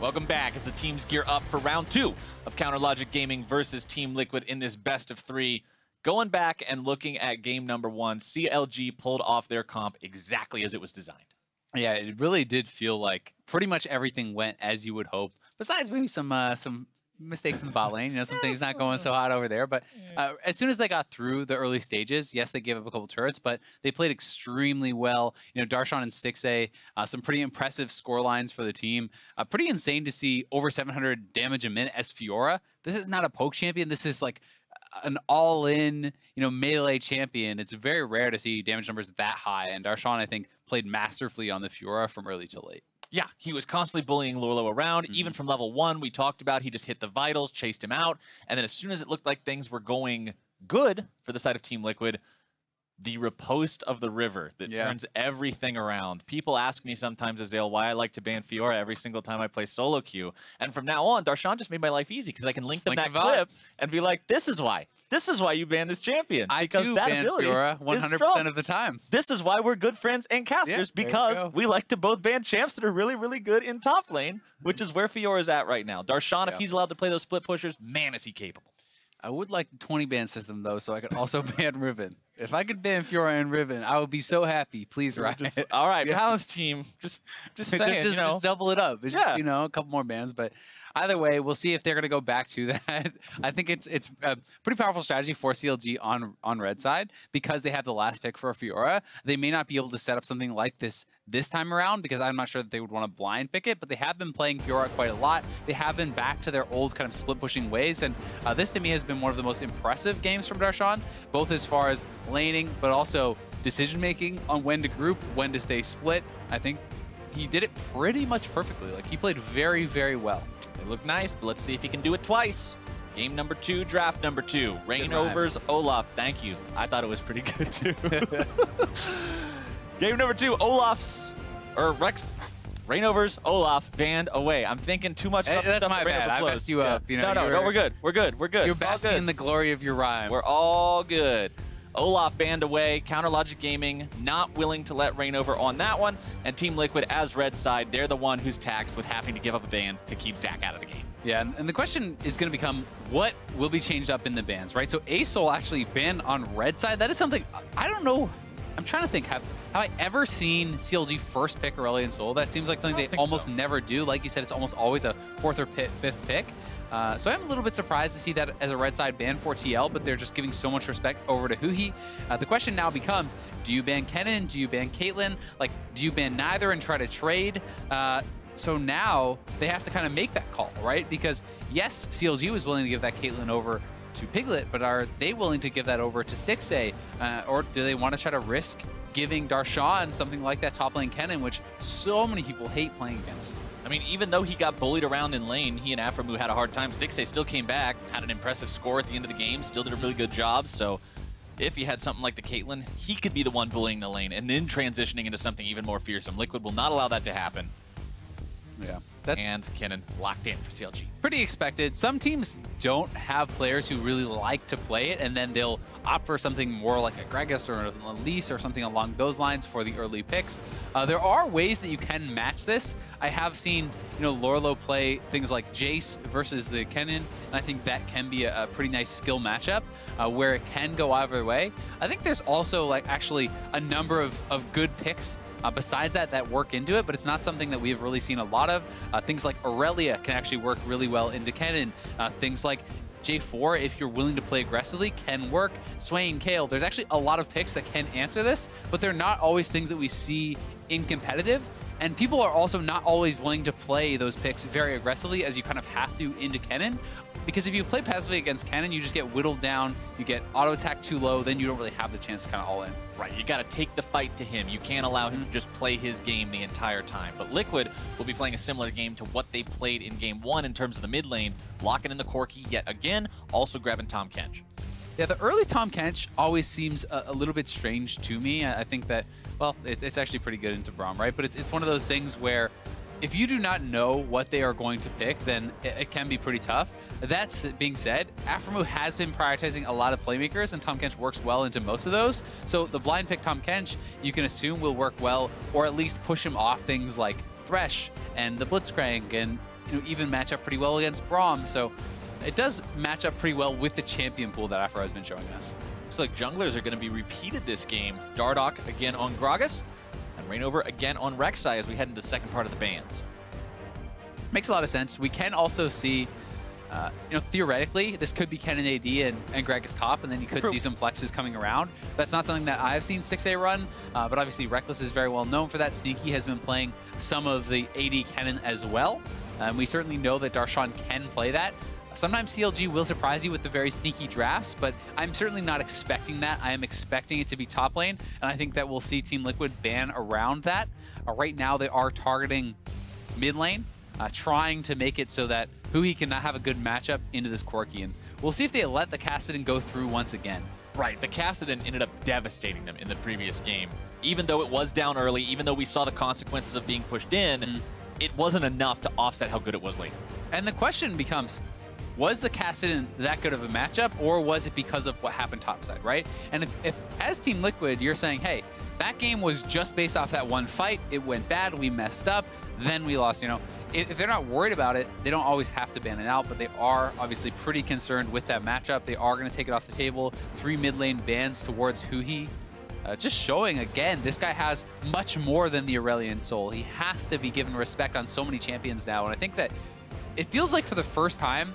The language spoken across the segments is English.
Welcome back as the teams gear up for round 2 of Counter Logic Gaming versus Team Liquid in this best of 3. Going back and looking at game number 1, CLG pulled off their comp exactly as it was designed. Yeah, it really did feel like pretty much everything went as you would hope. Besides maybe some mistakes in the bot lane, some things not going so hot over there. But as soon as they got through the early stages, yes, they gave up a couple turrets, but they played extremely well. Darshan and Stixxay, some pretty impressive score lines for the team. Pretty insane to see over 700 damage a minute as Fiora. This is not a poke champion. This is like an all-in, melee champion. It's very rare to see damage numbers that high, and Darshan, I think, played masterfully on the Fiora from early to late. Yeah, he was constantly bullying Lorlo around. Even from level 1, we talked about, he just hit the vitals, chased him out, and then as soon as it looked like things were going good for the side of Team Liquid, the riposte of the river that turns everything around. People ask me sometimes, Azale, why I like to ban Fiora every single time I play solo queue. And from now on, Darshan just made my life easy because I can link them that clip and be like, this is why. This is why you ban this champion. I too ban Fiora 100% of the time. This is why we're good friends and casters, because we like to both ban champs that are really, really good in top lane, which is where Fiora is at right now. Darshan, if he's allowed to play those split pushers, man, is he capable. I would like the 20 ban system, though, so I could also ban Riven. If I could ban Fiora and Riven, I would be so happy. Please, Riot. All right, balance team. Just saying, just double it up. It's just, a couple more bans. But either way, we'll see if they're going to go back to that. I think it's a pretty powerful strategy for CLG on red side because they have the last pick for Fiora. They may not be able to set up something like this time around because I'm not sure that they would want to blind pick it, but they have been playing Fiora quite a lot. They have been back to their old kind of split pushing ways, and this to me has been one of the most impressive games from Darshan, both as far as laning, but also decision making on when to group, when to stay split. I think he did it pretty much perfectly. Like, he played very, very well. It looked nice, but let's see if he can do it twice. Game number 2, draft number 2. Reinovers Olaf. Thank you. I thought it was pretty good too. Game number 2, Reinovers Olaf banned away. I'm thinking too much about that's my bad. I messed you up. No, we're good. We're good. We're good. You're basking in the glory of your rhyme. We're all good. Olaf banned away. Counter Logic Gaming not willing to let Reignover on that one. And Team Liquid, as red side, they're the one who's taxed with having to give up a ban to keep Zach out of the game. Yeah, and the question is going to become, what will be changed up in the bans, right? So Asol actually banned on red side. That is something, I don't know. I'm trying to think, have I ever seen CLG first pick Aurelion Sol? That seems like something they almost never do. Like you said, it's almost always a 4th or 5th pick. So I'm a little bit surprised to see that as a red side ban for TL, but they're just giving so much respect over to Huhi. The question now becomes, do you ban Kennen? Do you ban Caitlyn? Like, do you ban neither and try to trade? So now they have to kind of make that call, right? Because yes, CLG was willing to give that Caitlyn over to Piglet, but are they willing to give that over to Stixxay? Or do they want to try to risk giving Darshan something like that top lane Kennen, which so many people hate playing against? I mean, even though he got bullied around in lane, he and Aframu had a hard time. Stixxay still came back, had an impressive score at the end of the game, still did a really good job. So if he had something like the Caitlyn, he could be the one bullying the lane and then transitioning into something even more fearsome. Liquid will not allow that to happen. Yeah. And Kennen locked in for CLG. Pretty expected. Some teams don't have players who really like to play it, and then they'll opt for something more like a Gragas or an Elise or something along those lines for the early picks. There are ways that you can match this. I have seen, Lorlo play things like Jace versus the Kennen, and I think that can be a pretty nice skill matchup where it can go either way. I think there's also actually a number of good picks besides that work into it, but it's not something that we've really seen a lot of. Things like Aurelia can actually work really well into Kennen. Things like J4, if you're willing to play aggressively, can work. Swain, Kayle, there's actually a lot of picks that can answer this, but they're not always things that we see in competitive. And people are also not always willing to play those picks very aggressively as you kind of have to into Kennen. Because if you play passively against Kennen, you just get whittled down, you get auto attack too low, then you don't really have the chance to kind of all in. Right, you got to take the fight to him. You can't allow him to just play his game the entire time. But Liquid will be playing a similar game to what they played in game 1 in terms of the mid lane, locking in the Corki yet again, also grabbing Tahm Kench. Yeah, the early Tahm Kench always seems a little bit strange to me. I think that, well, it's actually pretty good into Braum, right? But it's one of those things where if you do not know what they are going to pick, then it can be pretty tough. That being said, Aframu has been prioritizing a lot of playmakers, and Tahm Kench works well into most of those. So the blind pick Tahm Kench, you can assume will work well, or at least push him off things like Thresh and the Blitzcrank and even match up pretty well against Braum. So it does match up pretty well with the champion pool that Afro has been showing us. Looks like junglers are going to be repeated this game. Dardoch again on Gragas, and Reignover again on Rek'Sai as we head into the second part of the bans. Makes a lot of sense. We can also see, theoretically, this could be Kennen AD and Gragas top, and then you could see some flexes coming around. That's not something that I've seen 6A run, but obviously Reckless is very well known for that. Sneaky has been playing some of the AD Kennen as well. We certainly know that Darshan can play that. Sometimes CLG will surprise you with the very sneaky drafts, but I'm certainly not expecting that. I am expecting it to be top lane, and I think that we'll see Team Liquid ban around that. Right now, they are targeting mid lane, trying to make it so that Hui cannot have a good matchup into this Corki, and we'll see if they let the Kassadin go through once again. Right, the Kassadin ended up devastating them in the previous game. Even though it was down early, even though we saw the consequences of being pushed in, it wasn't enough to offset how good it was late. And the question becomes, was the Kassadin that good of a matchup, or was it because of what happened topside, right? And if as Team Liquid, you're saying, hey, that game was just based off that one fight, it went bad, we messed up, then we lost, if they're not worried about it, they don't always have to ban it out, but they are obviously pretty concerned with that matchup. They are going to take it off the table. 3 mid lane bans towards Hui. Just showing, again, this guy has much more than the Aurelian soul. He has to be given respect on so many champions now, and I think that it feels like for the first time,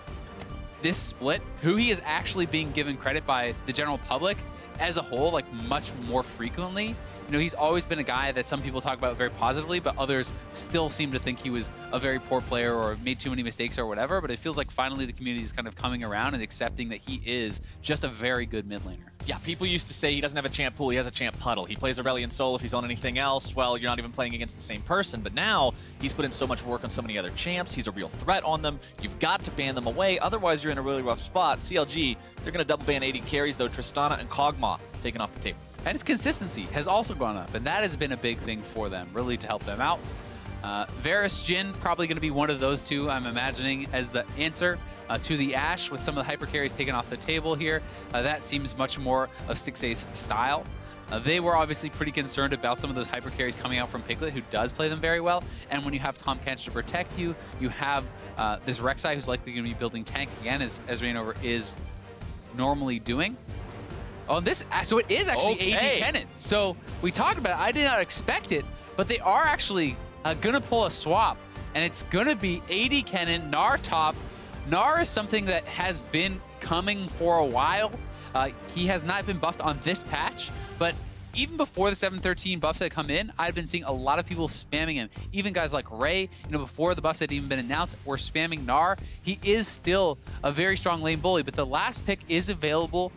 this split, Hui is actually being given credit by the general public as a whole, like much more frequently. He's always been a guy that some people talk about very positively, but others still seem to think he was a very poor player or made too many mistakes or whatever. But it feels like finally the community is kind of coming around and accepting that he is just a very good mid laner. Yeah, people used to say he doesn't have a champ pool, he has a champ puddle. He plays Aurelian Soul. If he's on anything else, well, you're not even playing against the same person. But now he's put in so much work on so many other champs. He's a real threat on them. You've got to ban them away. Otherwise, you're in a really rough spot. CLG, they're going to double ban 80 carries, though. Tristana and Kog'Maw taken off the table. And his consistency has also gone up, and that has been a big thing for them, really to help them out. Varus Jhin, probably going to be one of those two, I'm imagining, as the answer to the Ashe, with some of the hyper carries taken off the table here. That seems much more of Stixxay's style. They were obviously pretty concerned about some of those hyper carries coming out from Piglet, who does play them very well. And when you have Tahm Kench to protect you, you have this Rek'Sai, who's likely going to be building tank again, as Reignover is normally doing. Oh, so it is actually AD Kennen. So we talked about it. I did not expect it, but they are actually going to pull a swap, and it's going to be AD Kennen, Gnar top. Gnar is something that has been coming for a while. He has not been buffed on this patch, but even before the 713 buffs had come in, I've been seeing a lot of people spamming him. Even guys like Ray, before the buffs had even been announced, were spamming Gnar. He is still a very strong lane bully, but the last pick is available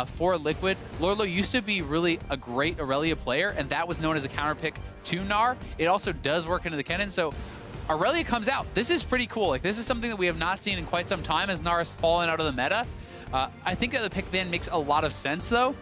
for Liquid. Lorlo used to be really a great Aurelia player, and that was known as a counter pick to Gnar. It also does work into the Kennen, so Aurelia comes out. This is pretty cool. Like, this is something that we have not seen in quite some time as Gnar has fallen out of the meta. I think that the pick ban makes a lot of sense, though,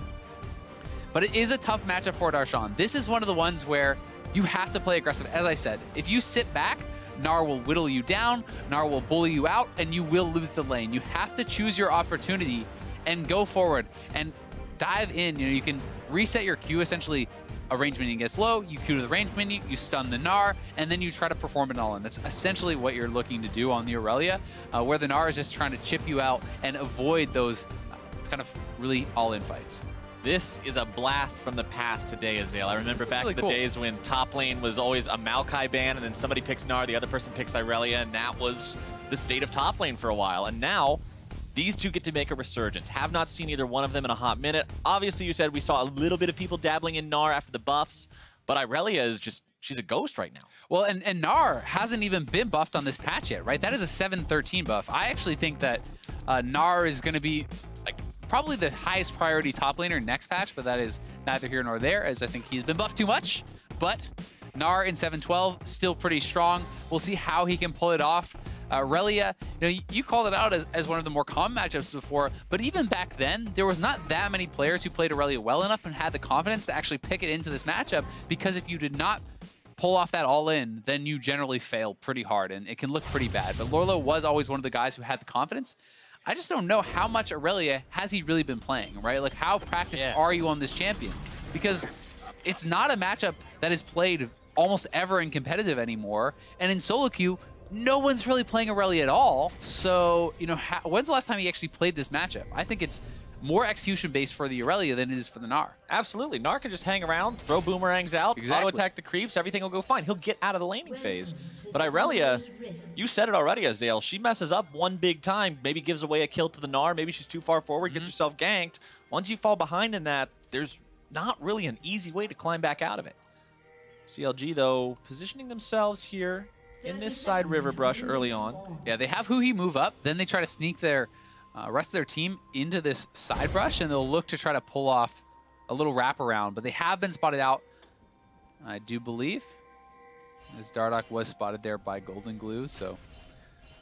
but it is a tough matchup for Darshan. This is one of the ones where you have to play aggressive. As I said, if you sit back, Gnar will whittle you down, Gnar will bully you out, and you will lose the lane. You have to choose your opportunity and go forward and dive in. You can reset your Q, essentially a range minion gets low, you Q to the range minion, you stun the Gnar, and then you try to perform it all in. That's essentially what you're looking to do on the Aurelia, where the Gnar is just trying to chip you out and avoid those kind of really all-in fights. This is a blast from the past today, Azael. I remember back in the days when top lane was always a Maokai ban, and then somebody picks Gnar, the other person picks Irelia, and that was the state of top lane for a while. And now, these two get to make a resurgence. Have not seen either one of them in a hot minute. Obviously, you said we saw a little bit of people dabbling in Gnar after the buffs, but Irelia is just, she's a ghost right now. Well, and Gnar hasn't even been buffed on this patch yet, right? That is a 713 buff. I actually think that Gnar is going to be like probably the highest priority top laner next patch, but that is neither here nor there, as I think he's been buffed too much. But Gnar in 712, still pretty strong. We'll see how he can pull it off. Aurelia, you called it out as one of the more common matchups before, but even back then, there was not that many players who played Aurelia well enough and had the confidence to actually pick it into this matchup, because if you did not pull off that all-in, then you generally fail pretty hard, and it can look pretty bad. But Lorlo was always one of the guys who had the confidence. I just don't know how much Aurelia has he really been playing, right? Like, how practiced are you on this champion? Because it's not a matchup that is played almost ever in competitive anymore, and in solo queue, no one's really playing Aurelia at all. So, you know, when's the last time he actually played this matchup? I think it's more execution-based for the Aurelia than it is for the Gnar. Absolutely. Gnar can just hang around, throw boomerangs out, Exactly. auto-attack the creeps, everything will go fine. He'll get out of the laning phase. But Aurelia, you said it already, Azael, she messes up one big time, maybe gives away a kill to the Gnar, maybe she's too far forward, gets herself ganked. Once you fall behind in that, there's not really an easy way to climb back out of it. CLG, though, positioning themselves here in this side river brush early on. Yeah, they have Huhi move up, then they try to sneak their rest of their team into this side brush, and they'll look to try to pull off a little wraparound, but they have been spotted out, I do believe, as Dardoch was spotted there by Golden Glue, so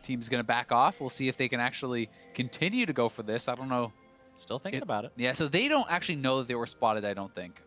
team's going to back off. We'll see if they can actually continue to go for this. I don't know. Still thinking about it. Yeah, so they don't actually know that they were spotted, I don't think,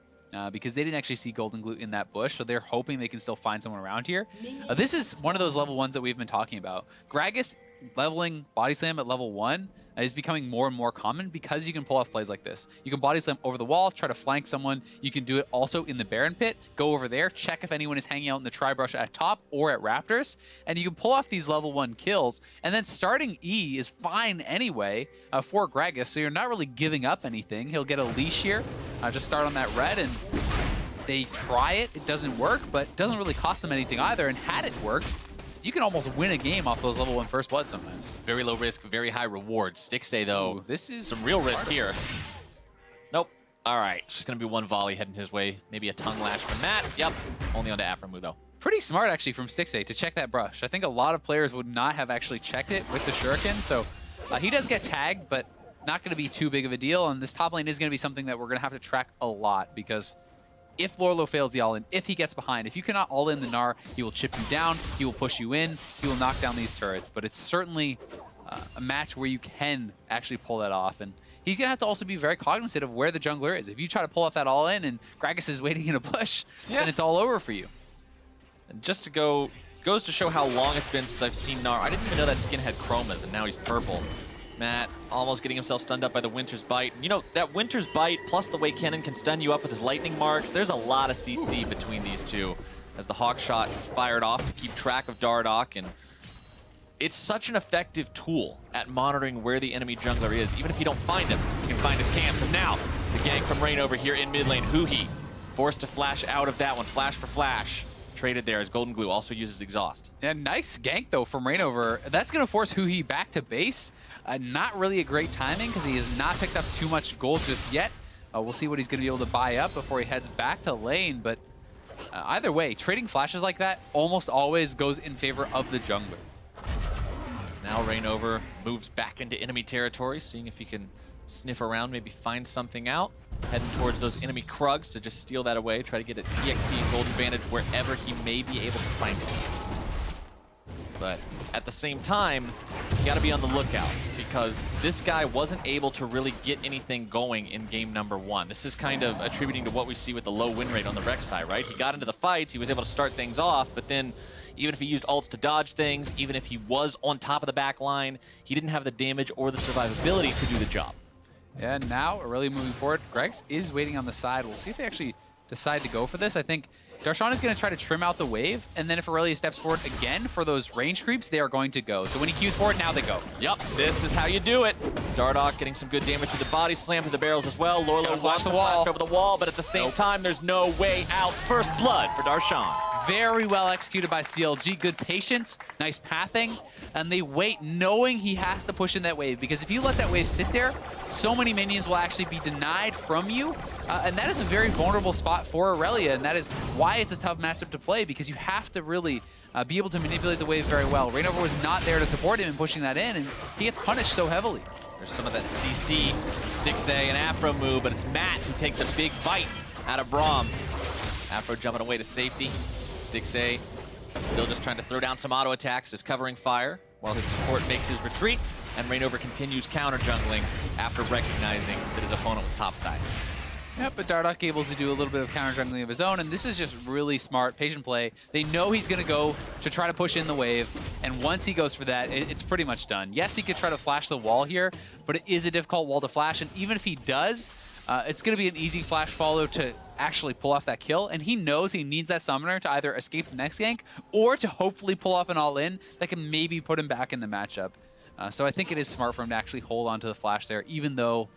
because they didn't actually see Golden Glue in that bush, so they're hoping they can still find someone around here. This is one of those level 1s that we've been talking about. Gragas leveling Body Slam at level 1 is becoming more and more common because you can pull off plays like this. You can Body Slam over the wall, try to flank someone. You can do it also in the Baron Pit. Go over there, check if anyone is hanging out in the Tri-Brush at top or at Raptors, and you can pull off these level 1 kills. And then starting E is fine anyway for Gragas, so you're not really giving up anything. He'll get a leash here, just start on that red, and they try it. It doesn't work, but it doesn't really cost them anything either. And had it worked, you can almost win a game off those level 1 first blood sometimes. Very low risk, very high reward. Stixay, though, Ooh, this is some real risk here. Nope. All right, it's just going to be one volley heading his way. Maybe a tongue lash from Matt. Yep, only on to Aframu, though. Pretty smart, actually, from Stixay to check that brush. I think a lot of players would not have actually checked it with the Shuriken, so he does get tagged, but not going to be too big of a deal, and this top lane is going to be something that we're going to have to track a lot, because if Lorlo fails the all-in, if he gets behind, if you cannot all-in the Gnar, he will chip you down, he will push you in, he will knock down these turrets. But it's certainly a match where you can actually pull that off. And he's going to have to also be very cognizant of where the jungler is. If you try to pull off that all-in and Gragas is waiting in a bush, then it's all over for you. And just to goes to show how long it's been since I've seen Gnar. I didn't even know that skin had chromas, and now he's purple. Matt almost getting himself stunned up by the Winter's Bite. You know, that Winter's Bite plus the way Kennen can stun you up with his lightning marks, there's a lot of CC between these two as the Hawk Shot is fired off to keep track of Dardoch, and it's such an effective tool at monitoring where the enemy jungler is. Even if you don't find him, you can find his camps. As now, the gank from Rain over here in mid lane. Huhi forced to flash out of that one. Flash for flash. Traded there as Golden Glue also uses Exhaust. Yeah, nice gank, though, from Rainover. That's going to force Huhi back to base. Not really a great timing because he has not picked up too much gold just yet. We'll see what he's going to be able to buy up before he heads back to lane. But either way, trading flashes like that almost always goes in favor of the jungler. Now Rainover moves back into enemy territory, seeing if he can sniff around, maybe find something out. Heading towards those enemy Krugs to just steal that away, try to get an EXP and gold advantage wherever he may be able to find it. But at the same time, you gotta be on the lookout, because this guy wasn't able to really get anything going in game number 1. This is kind of attributing to what we see with the low win rate on the Rex side, right? He got into the fights, he was able to start things off, but then even if he used ults to dodge things, even if he was on top of the back line, he didn't have the damage or the survivability to do the job. Yeah, now really moving forward. Gregs is waiting on the side. We'll see if they actually decide to go for this. I think Darshan is going to try to trim out the wave, and then if Aurelia steps forward again for those range creeps, they are going to go. So when he queues forward, now they go. Yep, this is how you do it. Dardoch getting some good damage with the body slam to the barrels as well. Lorlo wants to flash over the wall, but at the same time, there's no way out. First blood for Darshan. Very well executed by CLG. Good patience, nice pathing, and they wait knowing he has to push in that wave, because if you let that wave sit there, so many minions will actually be denied from you, and that is a very vulnerable spot for Aurelia, and that is why it's a tough matchup to play, because you have to really be able to manipulate the wave very well. Rainover was not there to support him in pushing that in, and he gets punished so heavily. There's some of that CC, Stixay and Aframu, but it's Matt who takes a big bite out of Braum. Afro jumping away to safety. Stixay still just trying to throw down some auto attacks, just covering fire while his support makes his retreat, and Rainover continues counter jungling after recognizing that his opponent was topside. Yep, but Dardoch able to do a little bit of counter jungling of his own, and this is just really smart, patient play. They know he's going to go to try to push in the wave, and once he goes for that, it's pretty much done. Yes, he could try to flash the wall here, but it is a difficult wall to flash, and even if he does, it's going to be an easy flash follow to actually pull off that kill, and he knows he needs that summoner to either escape the next gank or to hopefully pull off an all-in that can maybe put him back in the matchup. So I think it is smart for him to actually hold on to the flash there, even though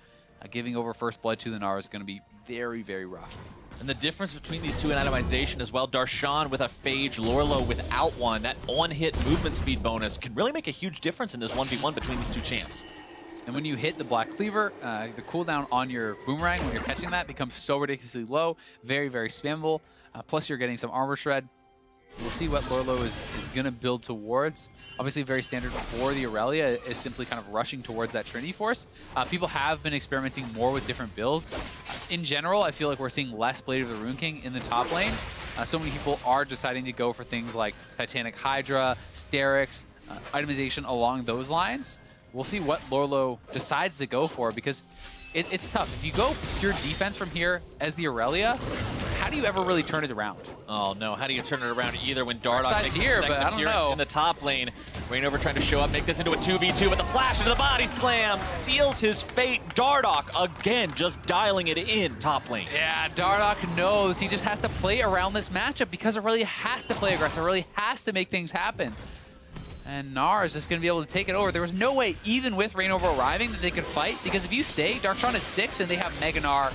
giving over first blood to the Gnar is going to be very, very rough. And the difference between these two in itemization as well, Darshan with a Phage, Lorlo without one, that on-hit movement speed bonus can really make a huge difference in this 1v1 between these two champs. And when you hit the Black Cleaver, the cooldown on your Boomerang when you're catching that becomes so ridiculously low, very, very spammable. Plus you're getting some armor shred. We'll see what Lorlo is going to build towards. Obviously very standard for the Aurelia is simply kind of rushing towards that Trinity Force. People have been experimenting more with different builds. In general, I feel like we're seeing less Blade of the Rune King in the top lane. So many people are deciding to go for things like Titanic Hydra, Sterix, itemization along those lines. We'll see what Lorlo decides to go for, because it's tough. If you go pure defense from here as the Aurelia, how do you ever really turn it around? Oh no, how do you turn it around either when Dardoch makes here, but I don't know. In the top lane? Reignover trying to show up, make this into a 2v2, but the flash into the body slam seals his fate. Dardoch again just dialing it in top lane. Yeah, Dardoch knows he just has to play around this matchup because Aurelia has to play aggressive. Aurelia has to make things happen. And Gnar is just going to be able to take it over. There was no way, even with Reignover arriving, that they could fight, because if you stay, Darshan is 6, and they have Mega Gnar,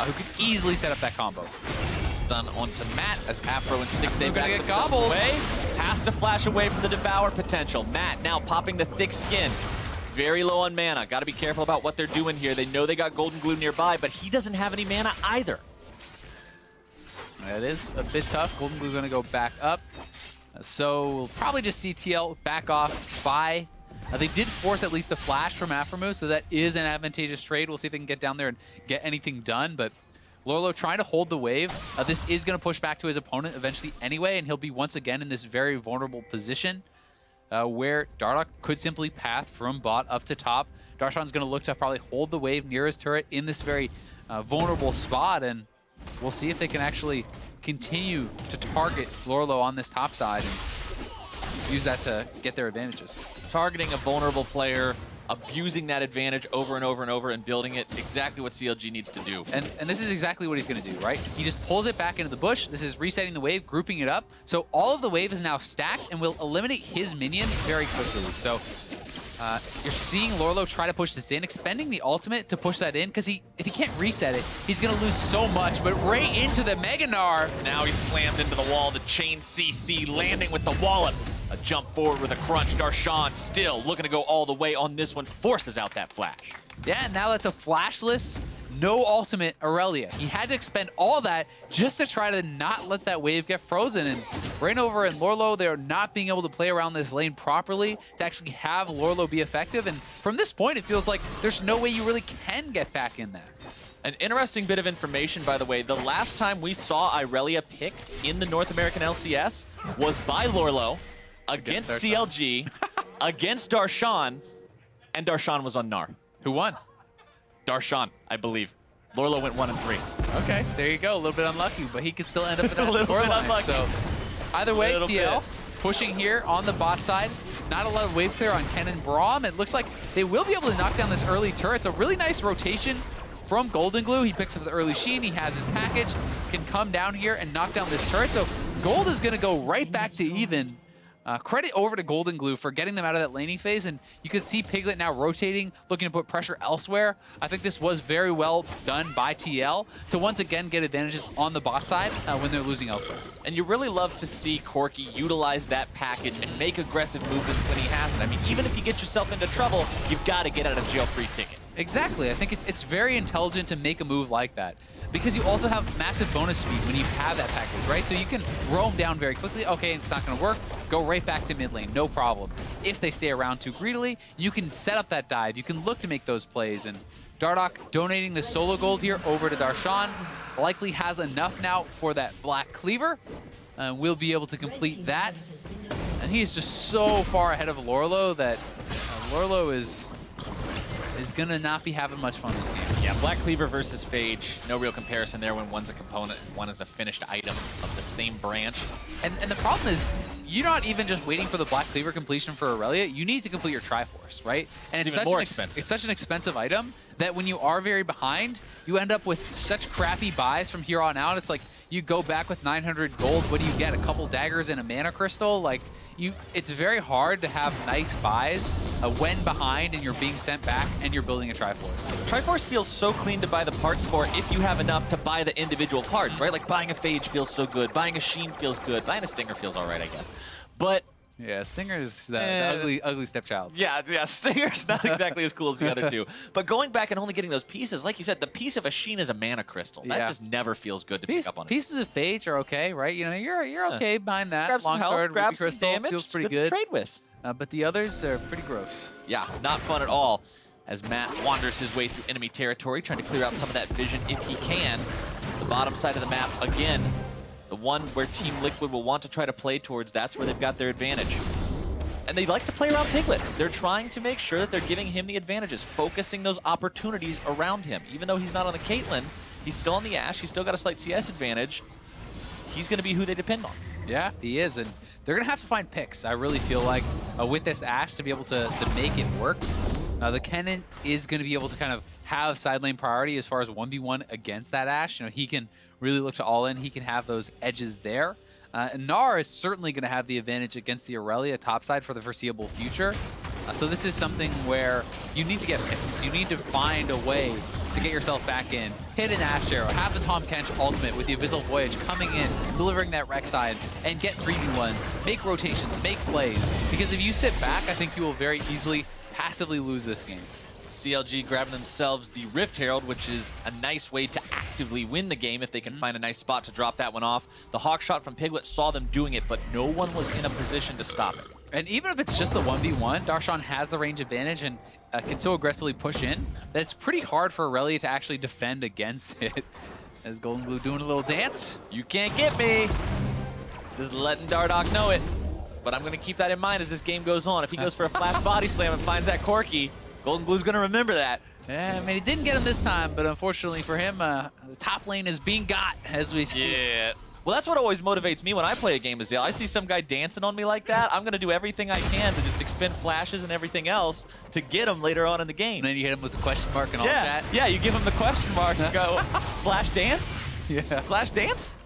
who could easily set up that combo. Stun onto Matt as Afro and Stick Save back get gobbled. Away. Has to flash away from the Devour potential. Matt now popping the thick skin. Very low on mana. Got to be careful about what they're doing here. They know they got Golden Glue nearby, but he doesn't have any mana either. It is a bit tough. Golden Glue going to go back up. So we'll probably just see TL back off by. They did force at least a flash from Aphromoo, so that is an advantageous trade. We'll see if they can get down there and get anything done. But Lorlo trying to hold the wave. This is going to push back to his opponent eventually anyway, and he'll be once again in this very vulnerable position where Dardoch could simply path from bot up to top. Darshan's going to look to probably hold the wave near his turret in this very vulnerable spot, and we'll see if they can actually continue to target Lorlo on this top side and use that to get their advantages. Targeting a vulnerable player, abusing that advantage over and over and over, and building it exactly what CLG needs to do. And this is exactly what he's going to do, right? He just pulls it back into the bush. This is resetting the wave, grouping it up. So all of the wave is now stacked and will eliminate his minions very quickly. So you're seeing Lorlo try to push this in, expending the ultimate to push that in, because if he can't reset it, he's going to lose so much, but right into the Mega Gnar. Now he's slammed into the wall, the chain CC landing with the wallop. A jump forward with a crunch. Darshan still looking to go all the way on this one, forces out that flash. Yeah, now that's a flashless, no ultimate Aurelia. He had to expend all that just to try to not let that wave get frozen. And Reignover and Lorlo, they're not being able to play around this lane properly to actually have Lorlo be effective. And from this point, it feels like there's no way you really can get back in there. An interesting bit of information, by the way, the last time we saw Irelia picked in the North American LCS was by Lorlo against CLG, against Darshan, and Darshan was on Gnar. Who won? Darshan, I believe. Lorlo went 1-3. Okay, there you go. A little bit unlucky, but he could still end up in that scoreline. So either way, TL pushing here on the bot side. Not a lot of wave clear on Ken and Braum. It looks like they will be able to knock down this early turret. It's a really nice rotation from Golden Glue. He picks up the early Sheen. He has his package. Can come down here and knock down this turret. So Gold is going to go right back to even. Credit over to Golden Glue for getting them out of that laning phase, and you can see Piglet now rotating, looking to put pressure elsewhere. I think this was very well done by TL to once again get advantages on the bot side when they're losing elsewhere. And you really love to see Corki utilize that package and make aggressive movements when he has it. I mean, even if you get yourself into trouble, you've got to get out of jail free ticket. Exactly. I think it's very intelligent to make a move like that, because you also have massive bonus speed when you have that package, right? So you can roam down very quickly. Okay, it's not going to work. Go right back to mid lane, no problem. If they stay around too greedily, you can set up that dive. You can look to make those plays. And Dardoch donating the solo gold here over to Darshan. Likely has enough now for that Black Cleaver. We'll be able to complete that. And he's just so far ahead of Lorlo that Lorlo is going to not be having much fun this game. Yeah, Black Cleaver versus Phage, no real comparison there when one's a component and one is a finished item of the same branch. And the problem is, you're not even just waiting for the Black Cleaver completion for Aurelia. You need to complete your Triforce, right? And it's even more expensive. It's such an expensive item that when you are very behind, you end up with such crappy buys from here on out. It's like you go back with 900 gold. What do you get? A couple daggers and a mana crystal? Like, it's very hard to have nice buys when behind and you're being sent back and you're building a Triforce. Triforce feels so clean to buy the parts for if you have enough to buy the individual parts, right? Like buying a Phage feels so good, buying a Sheen feels good, buying a Stinger feels all right, I guess. But yeah, Stinger's the ugly stepchild. Yeah, Stinger's not exactly as cool as the other two. But going back and only getting those pieces, like you said, the piece of a Sheen is a mana crystal. That just never feels good to pick up on. Pieces of Phage are okay, right? You know, you're okay buying that. Grab some health, grab some crystal, damage, feels pretty good to trade with. But the others are pretty gross. Yeah, not fun at all. As Matt wanders his way through enemy territory, trying to clear out some of that vision if he can. The bottom side of the map, again, the one where Team Liquid will want to try to play towards, that's where they've got their advantage. And they like to play around Piglet. They're trying to make sure that they're giving him the advantages, focusing those opportunities around him. Even though he's not on the Caitlyn, he's still on the Ashe, he's still got a slight CS advantage. He's going to be who they depend on. Yeah, he is, and they're going to have to find picks, I really feel like, with this Ashe to be able to make it work. The Kennen is going to be able to kind of have side lane priority as far as 1v1 against that Ashe. You know, he can really look to all in, he can have those edges there. And Gnar is certainly going to have the advantage against the Aurelia topside for the foreseeable future. So this is something where you need to get picks. You need to find a way to get yourself back in, hit an Ashe Arrow, have the Tahm Kench ultimate with the Abyssal Voyage coming in, delivering that Rek'Sai, and get 3v1s, make rotations, make plays. Because if you sit back, I think you will very easily passively lose this game. CLG grabbing themselves the Rift Herald, which is a nice way to actively win the game if they can find a nice spot to drop that one off. The hawk shot from Piglet saw them doing it, but no one was in a position to stop it. And even if it's just the 1v1, Darshan has the range advantage and can so aggressively push in that it's pretty hard for Aurelia to actually defend against it. As Golden Glue doing a little dance. You can't get me. Just letting Dardoch know it. But I'm going to keep that in mind as this game goes on. If he goes for a flash body slam and finds that Corki, Golden Glue's going to remember that. Yeah, I mean, he didn't get him this time, but unfortunately for him, the top lane is being got as we speak. Yeah. Well, that's what always motivates me when I play a game of Zale. I see some guy dancing on me like that, I'm going to do everything I can to just expend flashes and everything else to get him later on in the game. And then you hit him with the question mark and all that. Yeah, you give him the question mark and go, slash dance? Yeah. Slash dance?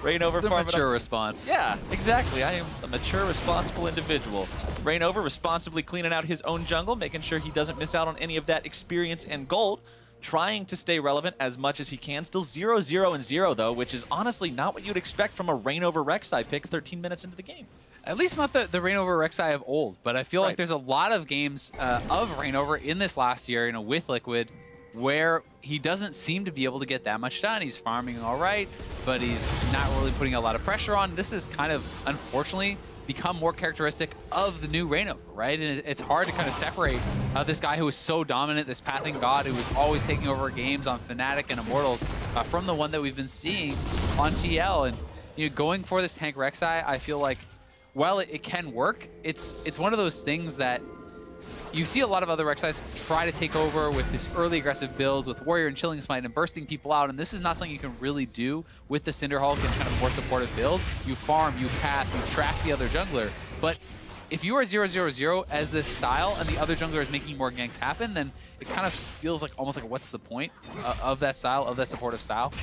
Rain over, the mature response. Yeah, exactly. I am a mature, responsible individual. Rain over, responsibly cleaning out his own jungle, making sure he doesn't miss out on any of that experience and gold. Trying to stay relevant as much as he can. Still 0-0-0 though, which is honestly not what you'd expect from a Rain over Rek'Sai pick 13 minutes into the game. At least not the Rain over Rek'Sai of old, but I feel like there's a lot of games of Rain over in this last year, you know, with Liquid, where he doesn't seem to be able to get that much done. He's farming all right, but he's not really putting a lot of pressure on. This is kind of, unfortunately, become more characteristic of the new Reignover, right? And it's hard to kind of separate this guy who was so dominant, this pathing god who was always taking over games on Fnatic and Immortals, from the one that we've been seeing on TL. And you know, going for this tank Rek'Sai, I feel like, while it can work, it's one of those things that you see a lot of other Rek'Sais try to take over with this early aggressive builds with Warrior and Chilling Smite and bursting people out, and this is not something you can really do with the Cinderhulk and kind of more supportive build. You farm, you path, you track the other jungler, but if you are 0-0-0 as this style and the other jungler is making more ganks happen, then it kind of feels like almost like what's the point of that style, of that supportive style?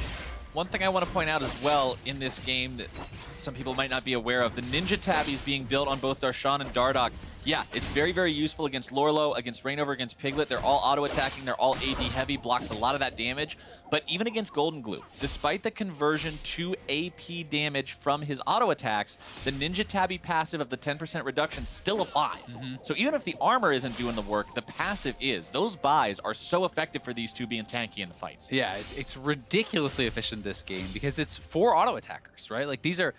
One thing I want to point out as well in this game that some people might not be aware of, the Ninja Tabbies being built on both Darshan and Dardoch. Yeah, it's very, very useful against Lorlo, against Reignover, against Piglet. They're all auto-attacking, they're all AD heavy, blocks a lot of that damage. But even against Golden Glue, despite the conversion to AP damage from his auto-attacks, the Ninja Tabby passive of the 10% reduction still applies. So even if the armor isn't doing the work, the passive is. Those buys are so effective for these two being tanky in the fights. Yeah, it's ridiculously efficient this game because it's 4 auto-attackers, right? Like these are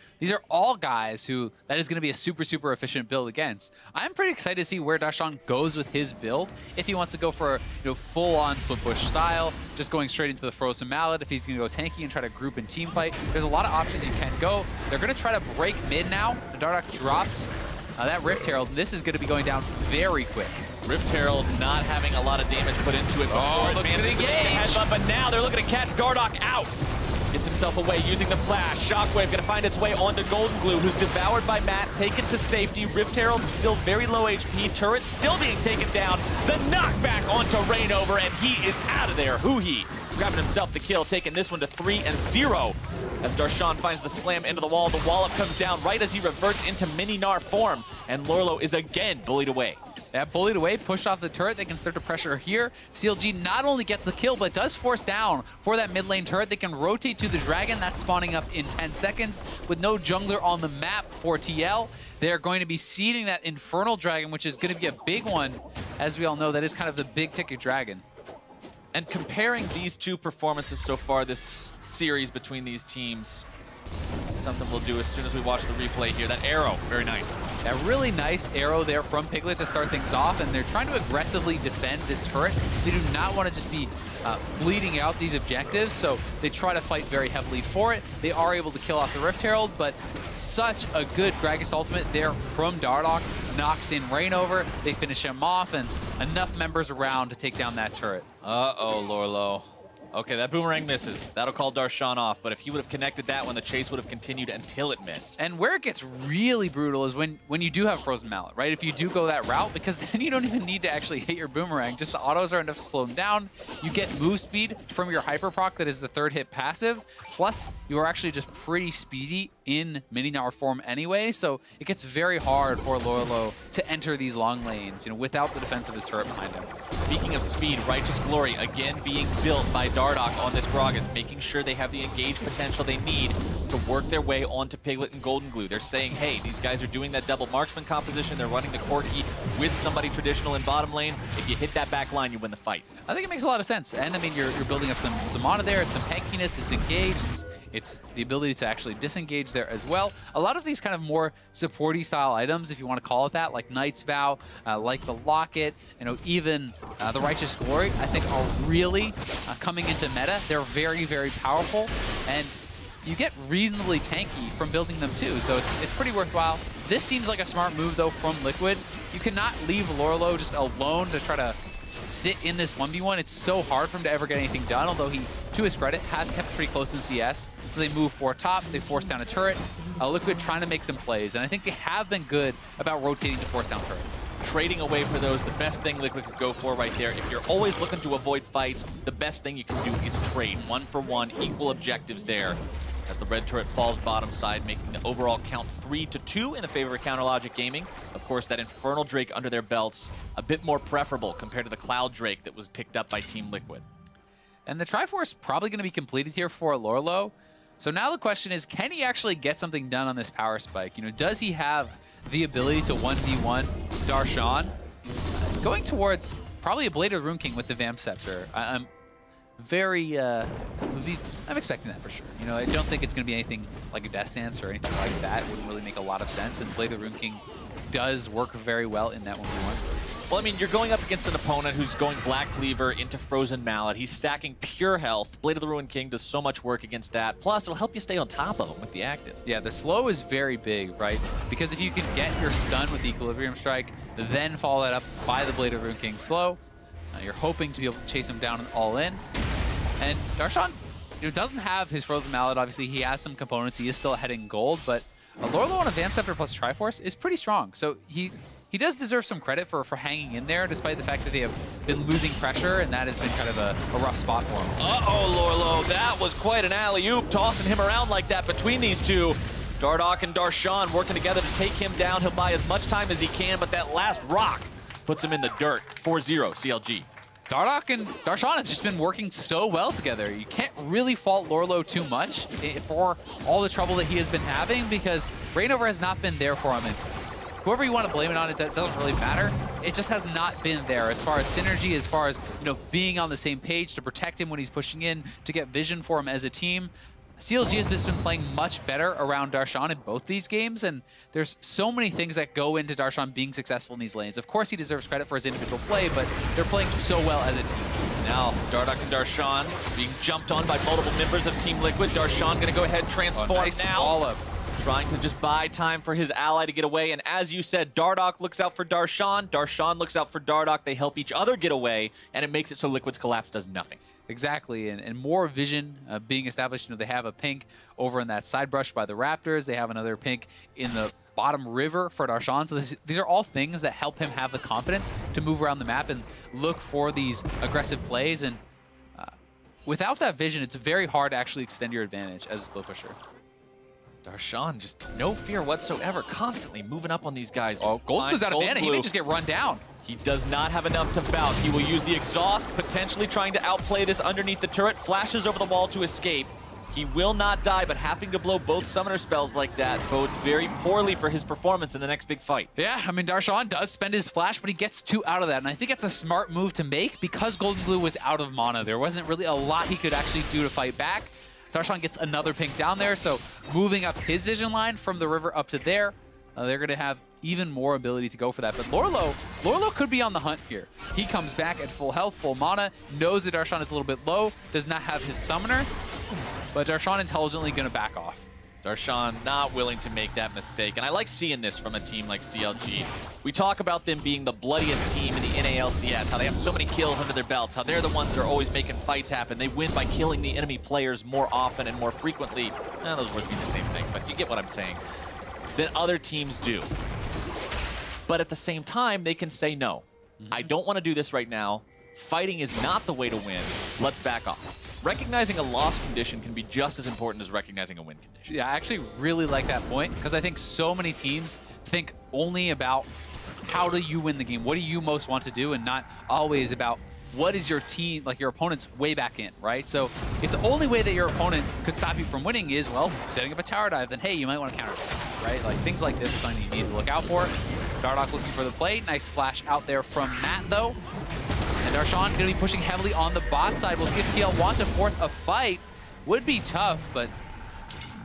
all guys who that is going to be a super, super efficient build against. I'm pretty excited to see where Darshan goes with his build. If he wants to go for full-on split push style, just going straight into the Frozen Mallet, if he's going to go tanky and try to group and team fight, there's a lot of options you can go. They're going to try to break mid now. The Dardoch drops that Rift Herald, and this is going to be going down very quick Rift Herald not having a lot of damage put into it before. Oh, look at the engage. But now they're looking to catch Dardoch out. Gets himself away using the flash. Shockwave gonna find its way onto Golden Glue, who's devoured by Matt, taken to safety. Rift Herald still very low HP. Turret still being taken down. The knockback onto Rainover, and he is out of there. Huhi grabbing himself the kill, taking this one to 3-0. As Darshan finds the slam into the wall, the wallop comes down right as he reverts into Mini-Gnar form, and Lorlo is again bullied away. Yeah, bullied away, pushed off the turret. They can start to pressure here. CLG not only gets the kill, but does force down for that mid lane turret. They can rotate to the dragon. That's spawning up in 10 seconds. With no jungler on the map for TL, they're going to be seeding that Infernal Dragon, which is going to be a big one. As we all know, that is kind of the big ticket dragon. And comparing these two performances so far this series between these teams, something we'll do as soon as we watch the replay here. That arrow, very nice. That really nice arrow there from Piglet to start things off, and they're trying to aggressively defend this turret. They do not want to just be bleeding out these objectives, so they try to fight very heavily for it. They are able to kill off the Rift Herald, but such a good Gragas ultimate there from Dardoch. Knocks in Rainover, they finish him off, and enough members around to take down that turret. Uh-oh, Lorlo. Okay, that boomerang misses. That'll call Darshan off, but if he would have connected that one, the chase would have continued until it missed. And where it gets really brutal is when you do have Frozen Mallet, right? If you do go that route, because then you don't even need to actually hit your boomerang. Just the autos are enough to slow them down. You get move speed from your hyper proc that is the third hit passive. Plus, you are actually just pretty speedy in Mini-Gnar form anyway, so it gets very hard for Lorlo to enter these long lanes, without the defense of his turret behind him. Speaking of speed, Righteous Glory again being built by Dardoch on this Gragas, making sure they have the engage potential they need to work their way onto Piglet and Golden Glue. They're saying, hey, these guys are doing that double marksman composition. They're running the Corki with somebody traditional in bottom lane. If you hit that back line, you win the fight. I think it makes a lot of sense. And I mean, you're building up some mana there. It's some tankiness. It's engage. It's the ability to actually disengage there as well. A lot of these kind of more supporty style items, if you want to call it that, like Knight's Vow, like the Locket, even the Righteous Glory, I think are really coming into meta. They're very, very powerful, and you get reasonably tanky from building them too, so it's pretty worthwhile. This seems like a smart move though from Liquid. You cannot leave Lorlo just alone to try to sit in this 1v1. It's so hard for him to ever get anything done, although he, to his credit, has kept pretty close in CS. So they move for top, they force down a turret. Liquid trying to make some plays, and I think they have been good about rotating to force down turrets. Trading away for those, the best thing Liquid could go for right there. If you're always looking to avoid fights, the best thing you can do is trade. 1-for-1, equal objectives there. As the red turret falls bottom side, making the overall count 3-2 in the favor of Counterlogic Gaming. Of course, that Infernal Drake under their belts, a bit more preferable compared to the Cloud Drake that was picked up by Team Liquid. And the Triforce probably going to be completed here for Lorlo. So now the question is, can he actually get something done on this power spike? Does he have the ability to 1v1 Darshan? Going towards probably a Blade of the Rune King with the Vamp Scepter. I'm expecting that for sure. I don't think it's going to be anything like a Death Stance or anything like that. It wouldn't really make a lot of sense, and Blade of the Rune King does work very well in that 1v1. Well, I mean, you're going up against an opponent who's going Black Cleaver into Frozen Mallet. He's stacking pure health. Blade of the Ruined King does so much work against that. Plus, it'll help you stay on top of him with the active. Yeah, the slow is very big, right? Because if you can get your stun with the Equilibrium Strike, then follow that up by the Blade of the Ruined King slow, you're hoping to be able to chase him down and all in. And Darshan, doesn't have his Frozen Mallet. Obviously, he has some components. He is still heading gold, but Lorlo on a Vamp Scepter plus Triforce is pretty strong. So he does deserve some credit for hanging in there, despite the fact that they have been losing pressure, and that has been kind of a rough spot for him. Uh-oh, Lorlo, that was quite an alley-oop, tossing him around like that between these two. Dardoch and Darshan working together to take him down. He'll buy as much time as he can, but that last rock puts him in the dirt. 4-0 CLG. Dardoch and Darshan have just been working so well together. You can't really fault Lorlo too much for all the trouble that he has been having, because Rainover has not been there for him. And whoever you want to blame it on, it doesn't really matter. It just has not been there as far as synergy, as far as being on the same page to protect him when he's pushing in, to get vision for him as a team. CLG has just been playing much better around Darshan in both these games, and there's so many things that go into Darshan being successful in these lanes. Of course, he deserves credit for his individual play, but they're playing so well as a team. Now, Dardoch and Darshan being jumped on by multiple members of Team Liquid. Darshan going to go ahead and transform nice now. Swallop. trying to just buy time for his ally to get away. And as you said, Dardoch looks out for Darshan. Darshan looks out for Dardoch. They help each other get away, and it makes it so Liquid's collapse does nothing. Exactly, and more vision being established. You know, they have a pink over in that side brush by the Raptors. They have another pink in the bottom river for Darshan. So these are all things that help him have the confidence to move around the map and look for these aggressive plays. And without that vision, it's very hard to actually extend your advantage as a split pusher. Darshan, just no fear whatsoever, constantly moving up on these guys. Oh, Golden Blue's out of mana. He may just get run down. He does not have enough to bounce. He will use the exhaust, potentially trying to outplay this underneath the turret. Flashes over the wall to escape. He will not die, but having to blow both summoner spells like that bodes very poorly for his performance in the next big fight. Yeah, I mean, Darshan does spend his flash, but he gets 2 out of that. And I think it's a smart move to make because Golden Blue was out of mana. There wasn't really a lot he could actually do to fight back. Darshan gets another pink down there, so moving up his vision line from the river up to there, they're going to have even more ability to go for that. But Lorlo could be on the hunt here. He comes back at full health, full mana, knows that Darshan is a little bit low, does not have his summoner, but Darshan intelligently going to back off. Darshan not willing to make that mistake, and I like seeing this from a team like CLG. We talk about them being the bloodiest team in the NALCS, how they have so many kills under their belts, how they're the ones that are always making fights happen. They win by killing the enemy players more often and more frequently. Those words mean the same thing, but you get what I'm saying. Than other teams do. But at the same time, they can say no. I don't want to do this right now. Fighting is not the way to win. Let's back off. Recognizing a loss condition can be just as important as recognizing a win condition. Yeah, I actually really like that point because I think so many teams think only about how do you win the game, what do you most want to do, and not always about what is your team, like your opponent's way back in, right? So if the only way that your opponent could stop you from winning is, well, setting up a tower dive, then hey, you might want to counter this, right? Like things like this are something you need to look out for. Dardoch looking for the play. Nice flash out there from Matt, though. And Darshan going to be pushing heavily on the bot side. We'll see if TL wants to force a fight. Would be tough, but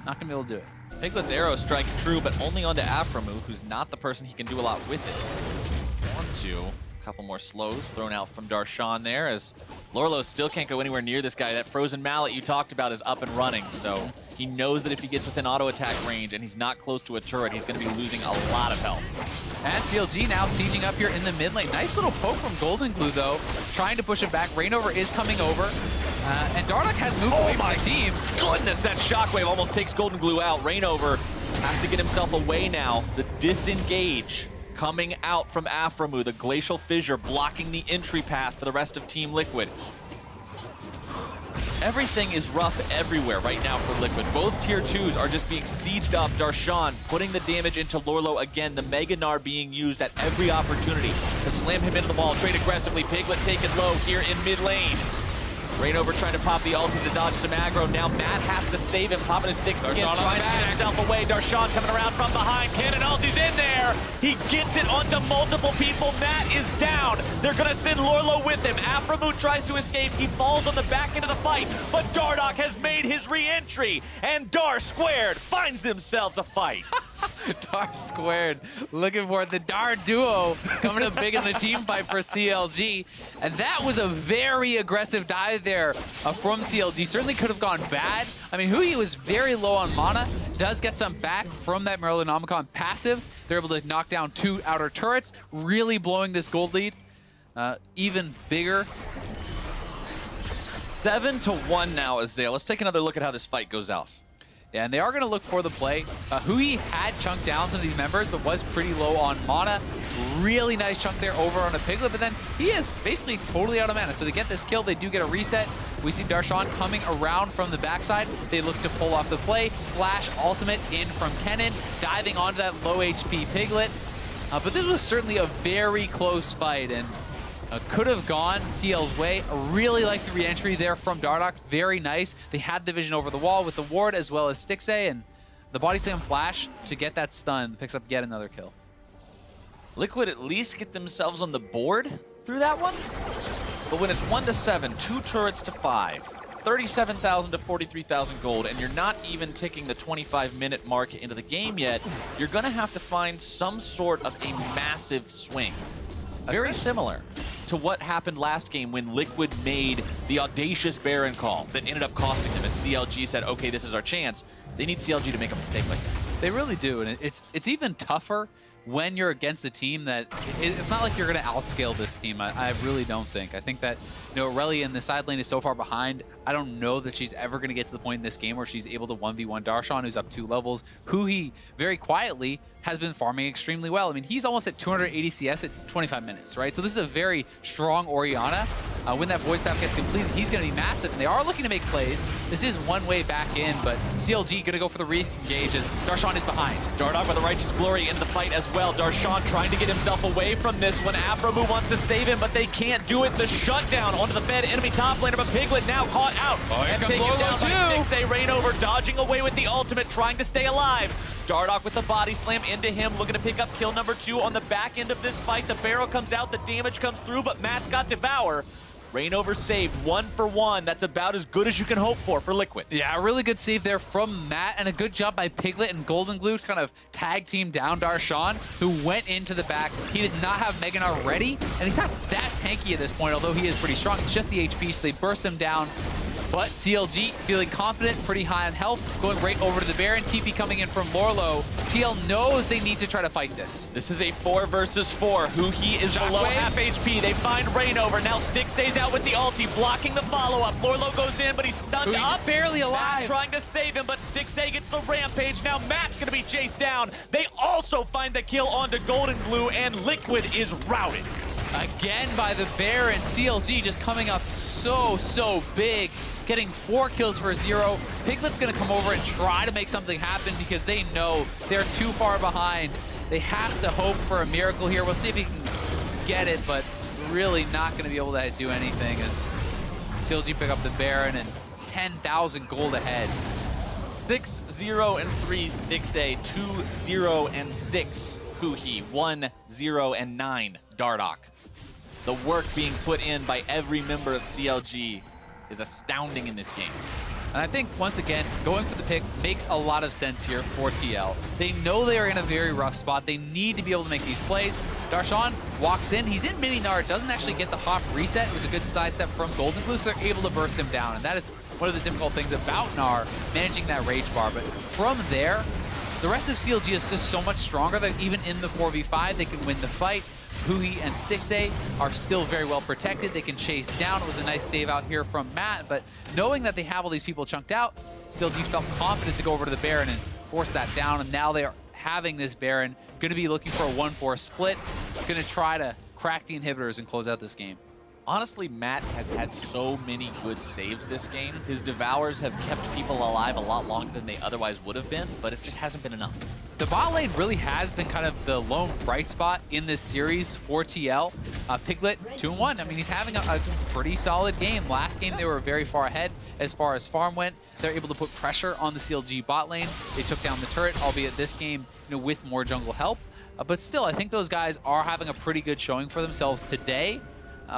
not going to be able to do it. Piglet's arrow strikes true, but only onto Aframu, who's not the person he can do a lot with it. 1-2. A couple more slows thrown out from Darshan there, as Lorlo still can't go anywhere near this guy. That frozen mallet you talked about is up and running, so he knows that if he gets within auto attack range and he's not close to a turret, he's going to be losing a lot of health. And CLG now sieging up here in the mid lane. Nice little poke from Golden Glue, though, trying to push it back. Rainover is coming over, and Dardoch has moved away from the team. Goodness, that shockwave almost takes Golden Glue out. Rainover has to get himself away now. The disengage coming out from Aframu, the Glacial Fissure blocking the entry path for the rest of Team Liquid. Everything is rough everywhere right now for Liquid. Both tier 2s are just being sieged up. Darshan putting the damage into Lorlo again. The Mega Gnar being used at every opportunity to slam him into the wall. Trade aggressively. Piglet taken low here in mid lane. Rainover trying to pop the ulti to dodge some aggro. Now Matt has to save him, popping his sticks again, trying to get himself away. Darshan coming around from behind. Cannon ulti's in there. He gets it onto multiple people. Matt is down. They're going to send Lorlo with him. Aframu tries to escape. He falls on the back end of the fight, but Dardoch has made his re-entry, and Dar Squared finds themselves a fight. Dar Squared looking for the Dar duo coming up big in the team fight for CLG. And that was a very aggressive dive there from CLG. Certainly could have gone bad. I mean, Hui was very low on mana, does get some back from that Merlinomicon passive. They're able to knock down 2 outer turrets, really blowing this gold lead even bigger. 7-1 now, Azale. Let's take another look at how this fight goes out. Yeah, and they are going to look for the play. Hui had chunked down some of these members, but was pretty low on mana. Really nice chunk there over on a Piglet, but then he is basically totally out of mana. So they get this kill, they do get a reset. We see Darshan coming around from the backside. They look to pull off the play. Flash ultimate in from Kennen, diving onto that low HP Piglet. But this was certainly a very close fight, and could have gone TL's way. I really like the re-entry there from Dardoch. Very nice. They had the vision over the wall with the ward as well as Stixay, and the body slam flash to get that stun picks up yet another kill. Liquid at least get themselves on the board through that one. But when it's 1-7, 2 turrets to 5, 37,000 to 43,000 gold, and you're not even ticking the 25-minute mark into the game yet, you're going to have to find some sort of a massive swing. Very similar to what happened last game when Liquid made the audacious Baron call that ended up costing them, and CLG said, okay, this is our chance. they need CLG to make a mistake like that. They really do, and it's even tougher when you're against a team that it's not like you're going to outscale this team. I really don't think. I think that, you know, Aurelia in the side lane is so far behind. I don't know that she's ever going to get to the point in this game where she's able to 1v1 Darshan, who's up 2 levels, who he very quietly has been farming extremely well. I mean, he's almost at 280 CS at 25 minutes, right? So this is a very strong Orianna. When that voice staff gets completed, he's going to be massive, and they are looking to make plays. This is one way back in, but CLG going to go for the re-engage as Darshan is behind. Dardoch with the Righteous Glory into the fight as well. Darshan trying to get himself away from this one. Afromu wants to save him, but they can't do it. The shutdown onto the fed enemy top laner, but Piglet now caught out. And taken down by Stixxay. Reignover dodging away with the ultimate, trying to stay alive. Dardoch with the body slam into him, looking to pick up kill number 2 on the back end of this fight. The barrel comes out, the damage comes through, but Matt's got Devour. Reignover saved 1 for 1. That's about as good as you can hope for Liquid. Yeah, a really good save there from Matt, and a good job by Piglet and Golden Glue to kind of tag team down Darshan, who went into the back. He did not have Mega Gnar ready, and he's not that tanky at this point, although he is pretty strong. It's just the HP, so they burst him down. But CLG feeling confident, pretty high on health, going right over to the Baron. TP coming in from Lorlo. TL knows they need to try to fight this. This is a 4 versus 4. Huhi is below half HP. They find Reignover. Now Stixxay's out with the ulti, blocking the follow-up. Lorlo goes in, but he's stunned up. Barely alive. Matt trying to save him, but Stixxay gets the rampage. Now Matt's going to be chased down. They also find the kill onto Golden Glue, and Liquid is routed. Again by the Baron. CLG just coming up so big. Getting 4 kills for 0. Piglet's going to come over and try to make something happen because they know they're too far behind. They have to hope for a miracle here. We'll see if he can get it, but really not going to be able to do anything as CLG pick up the Baron and 10,000 gold ahead. 6-0 and 3 Stixxay, 2-0 and 6 Huhi, 1-0 and 9 Dardoch. The work being put in by every member of CLG is astounding in this game. And I think, once again, going for the pick makes a lot of sense here for TL. They know they are in a very rough spot. They need to be able to make these plays. Darshan walks in. He's in mini Gnar. Doesn't actually get the hop reset. It was a good sidestep from Golden Glue, so they're able to burst him down. And that is one of the difficult things about Gnar, managing that rage bar. But from there, the rest of CLG is just so much stronger that even in the 4v5, they can win the fight. Huhi and Stixxay are still very well protected. They can chase down. It was a nice save out here from Matt, but knowing that they have all these people chunked out, CLG felt confident to go over to the Baron and force that down, and now they are having this Baron. Going to be looking for a 1-4 split. Going to try to crack the inhibitors and close out this game. Honestly, Matt has had so many good saves this game. His Devours have kept people alive a lot longer than they otherwise would have been, but it just hasn't been enough. The bot lane really has been kind of the lone bright spot in this series for TL. Piglet, 2-1. I mean, he's having a pretty solid game. Last game, they were very far ahead as far as farm went. They're able to put pressure on the CLG bot lane. They took down the turret, albeit this game, you know, with more jungle help. But still, I think those guys are having a pretty good showing for themselves today.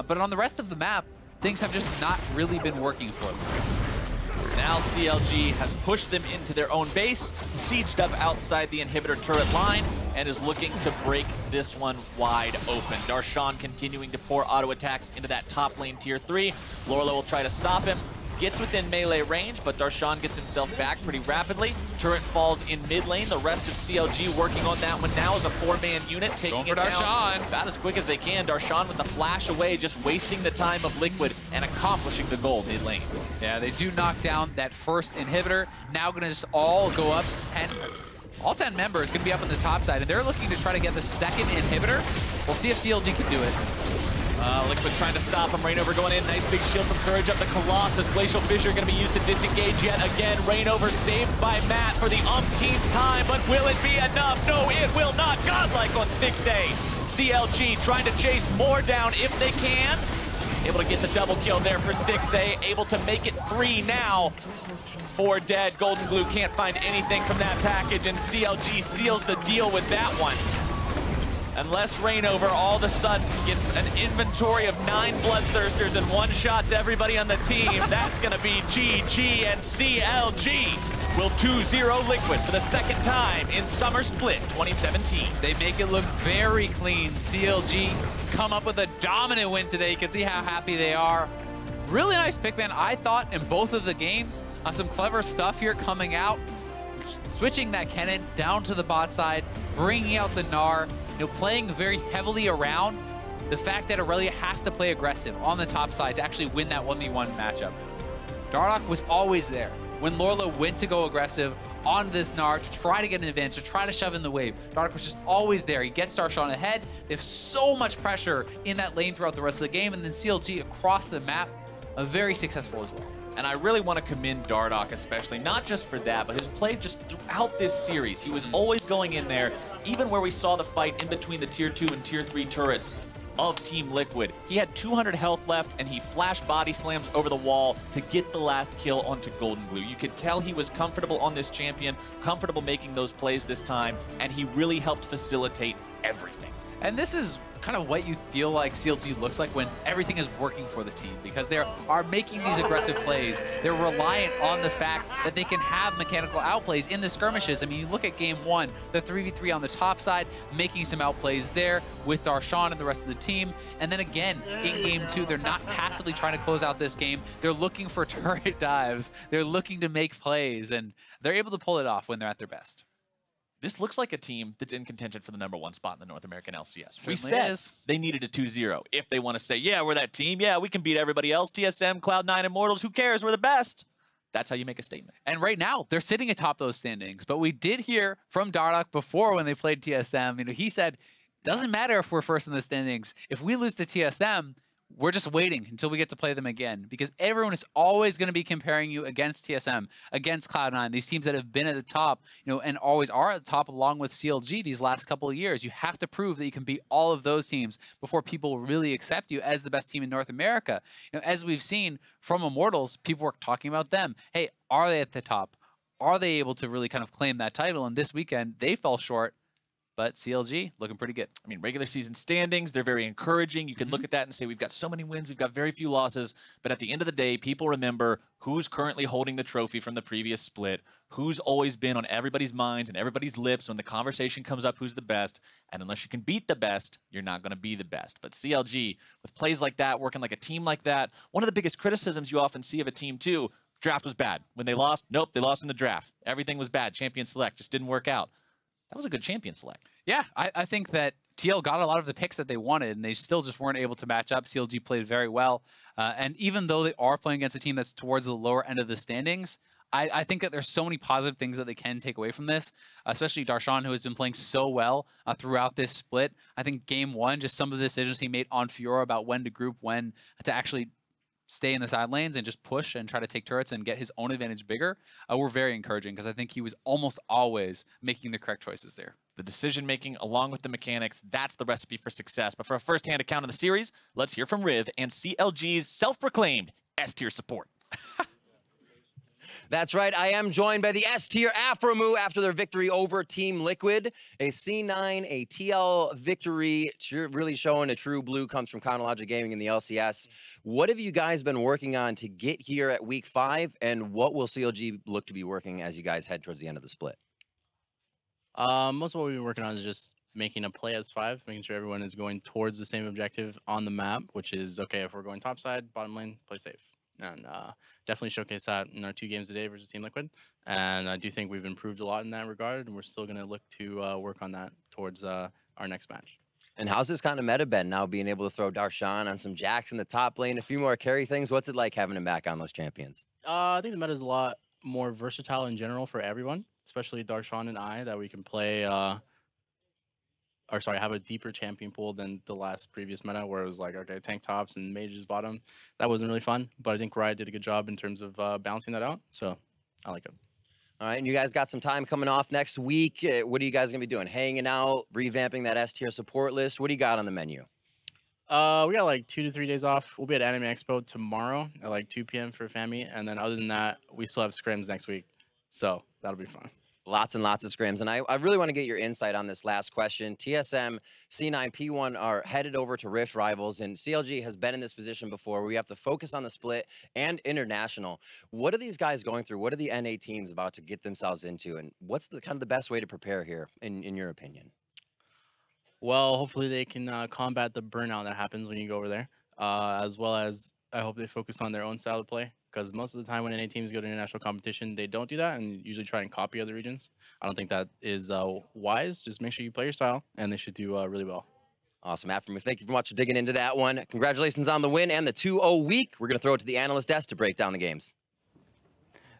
But on the rest of the map, things have just not really been working for them. Now CLG has pushed them into their own base, sieged up outside the inhibitor turret line, and is looking to break this one wide open. Darshan continuing to pour auto attacks into that top lane tier 3. Lorlo will try to stop him. Gets within melee range, but Darshan gets himself back pretty rapidly. Turret falls in mid lane. The rest of CLG working on that one now as a 4-man unit, taking it down about as quick as they can. Darshan with the flash away, just wasting the time of Liquid and accomplishing the goal mid lane. Yeah, they do knock down that first inhibitor. Now going to just all go up, and all 10 members going to be up on this top side, and they're looking to try to get the second inhibitor. We'll see if CLG can do it. Liquid trying to stop him. Reignover going in. Nice big shield from Courage up the Colossus. Glacial Fissure going to be used to disengage yet again. Reignover saved by Matt for the umpteenth time, but will it be enough? No, it will not. Godlike on Stixxay. CLG trying to chase more down if they can. Able to get the double kill there for Stixxay. Able to make it 3 now. 4 dead. Golden Glue can't find anything from that package, and CLG seals the deal with that one. Unless Reignover all of a sudden gets an inventory of 9 Bloodthirsters and one-shots everybody on the team, that's going to be GG, and CLG will 2-0 Liquid for the second time in Summer Split 2017. They make it look very clean. CLG come up with a dominant win today. You can see how happy they are. Really nice pick, man. I thought in both of the games, some clever stuff here coming out. switching that cannon down to the bot side, bringing out the Gnar, playing very heavily around. The fact that Aurelia has to play aggressive on the top side to actually win that 1v1 matchup. Dardoch was always there. When Lorla went to go aggressive on this Gnar to try to get an advantage, to try to shove in the wave, Dardoch was just always there. He gets Darshan ahead. They have so much pressure in that lane throughout the rest of the game, and then CLG across the map, very successful as well. And I really want to commend Dardoch especially, not just for that, but his play just throughout this series. He was always going in there, even where we saw the fight in between the Tier 2 and Tier 3 turrets of Team Liquid. He had 200 health left, and he flash body slams over the wall to get the last kill onto Golden Glue. You could tell he was comfortable on this champion, comfortable making those plays this time, and he really helped facilitate everything. And this is kind of what you feel like CLG looks like when everything is working for the team, because they are making these aggressive plays. They're reliant on the fact that they can have mechanical outplays in the skirmishes. I mean, you look at game 1, the 3v3 on the top side, making some outplays there with Darshan and the rest of the team. And then again, in game 2, they're not passively trying to close out this game. They're looking for turret dives. They're looking to make plays, and they're able to pull it off when they're at their best. This looks like a team that's in contention for the #1 spot in the North American LCS. We Certainly said is. they needed a 2-0. If they want to say, yeah, we're that team. Yeah, we can beat everybody else. TSM, Cloud9, Immortals, who cares? We're the best. That's how you make a statement. And right now, they're sitting atop those standings. But we did hear from Dardoch before when they played TSM. He said, doesn't matter if we're first in the standings. If we lose to TSM, we're just waiting until we get to play them again, because everyone is always going to be comparing you against TSM, against Cloud9, these teams that have been at the top, and always are at the top along with CLG these last couple of years. You have to prove that you can beat all of those teams before people really accept you as the best team in North America. As we've seen from Immortals, people were talking about them. Hey, are they at the top? Are they able to really kind of claim that title? And this weekend, they fell short. But CLG looking pretty good. I mean, regular season standings, they're very encouraging. You can look at that and say, we've got so many wins, we've got very few losses. But at the end of the day, people remember who's currently holding the trophy from the previous split, who's always been on everybody's minds and everybody's lips when the conversation comes up who's the best. And unless you can beat the best, you're not going to be the best. But CLG, with plays like that, working like a team like that, one of the biggest criticisms you often see of a team too, draft was bad. When they lost, nope, they lost in the draft. Everything was bad. Champion select just didn't work out. That was a good champion select. Yeah, I think that TL got a lot of the picks that they wanted, and they still just weren't able to match up. CLG played very well. And even though they are playing against a team that's towards the lower end of the standings, I think that there's so many positive things that they can take away from this, especially Darshan, who has been playing so well throughout this split. I think game 1, just some of the decisions he made on Fiora about when to group, when to actually stay in the side lanes and just push and try to take turrets and get his own advantage bigger, were very encouraging, because I think he was almost always making the correct choices there. The decision-making along with the mechanics, that's the recipe for success. But for a first-hand account of the series, let's hear from Riv and CLG's self-proclaimed S-tier support. That's right, I am joined by the S-tier Afromu after their victory over Team Liquid. A C9, a TL victory, really showing a true blue comes from Chronologic Gaming in the LCS. What have you guys been working on to get here at week 5, and what will CLG look to be working as you guys head towards the end of the split? Most of what we've been working on is just making a play as 5, making sure everyone is going towards the same objective on the map, which is, okay, if we're going top side, bottom lane, play safe. And definitely showcase that in our 2 games a day versus Team Liquid. And I do think we've improved a lot in that regard, and we're still going to look to work on that towards our next match. And how's this kind of meta been now, being able to throw Darshan on some Jacks in the top lane, a few more carry things? What's it like having him back on those champions? I think the meta is a lot more versatile in general for everyone, especially Darshan and I, that we can play, have a deeper champion pool than the last previous meta, where it was like, okay, tank tops and mages bottom. That wasn't really fun, but I think Riot did a good job in terms of balancing that out, so I like it. All right, and you guys got some time coming off next week. What are you guys going to be doing? Hanging out, revamping that S-tier support list? What do you got on the menu? We got like 2 to 3 days off. We'll be at Anime Expo tomorrow at like 2 p.m. for FAMI, and then other than that, we still have scrims next week, so that'll be fun. Lots and lots of scrims, and I really want to get your insight on this last question. TSM, C9, P1 are headed over to Rift Rivals, and CLG has been in this position before where we have to focus on the split and international. What are these guys going through? What are the NA teams about to get themselves into, and what's the kind of the best way to prepare here, in your opinion? Well, hopefully they can combat the burnout that happens when you go over there, as well as I hope they focus on their own style of play because most of the time when NA teams go to international competition, they don't do that and usually try and copy other regions. I don't think that is wise. Just make sure you play your style, and they should do really well. Awesome, Aftermath. Thank you very much for digging into that one. Congratulations on the win and the 2-0 week. We're going to throw it to the analyst desk to break down the games.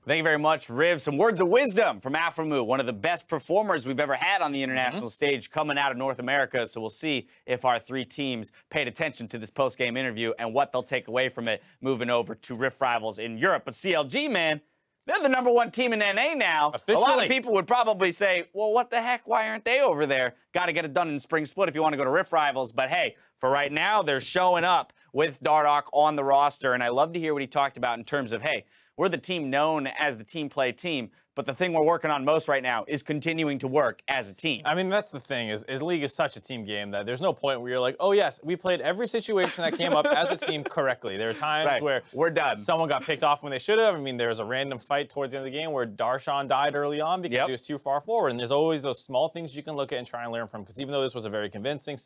Thank you very much, Riv. Some words of wisdom from Aframu, one of the best performers we've ever had on the international stage coming out of North America. So we'll see if our 3 teams paid attention to this post-game interview and what they'll take away from it moving over to Rift Rivals in Europe. But CLG, man, they're the #1 team in NA now. Officially. A lot of people would probably say, well, what the heck? Why aren't they over there? Got to get it done in Spring Split if you want to go to Rift Rivals. But hey, for right now, they're showing up with Dardoch on the roster. And I love to hear what he talked about in terms of, hey, we're the team known as the team play team, but the thing we're working on most right now is continuing to work as a team. I mean, that's the thing, is League is such a team game that there's no point where you're like, oh, yes, we played every situation that came up as a team correctly. There are times where we're done. Someone got picked off when they should have. I mean, there was a random fight towards the end of the game where Darshan died early on because he was too far forward. And there's always those small things you can look at and try and learn from, because even though this was a very convincing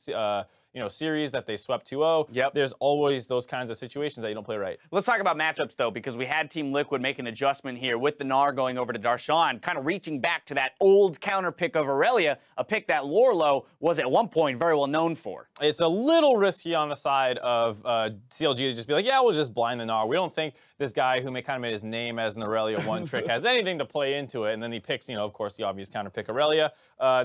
series that they swept 2-0, there's always those kinds of situations that you don't play right. Let's talk about matchups, though, because we had Team Liquid make an adjustment here with the Gnar going over to Darshan, kind of reaching back to that old counter pick of Aurelia, a pick that Lorlo was at one point very well known for. It's a little risky on the side of CLG to just be like, yeah, we'll just blind the Gnar. We don't think this guy who kind of made his name as an Aurelia one trick has anything to play into it. And then he picks, of course, the obvious counter pick Aurelia.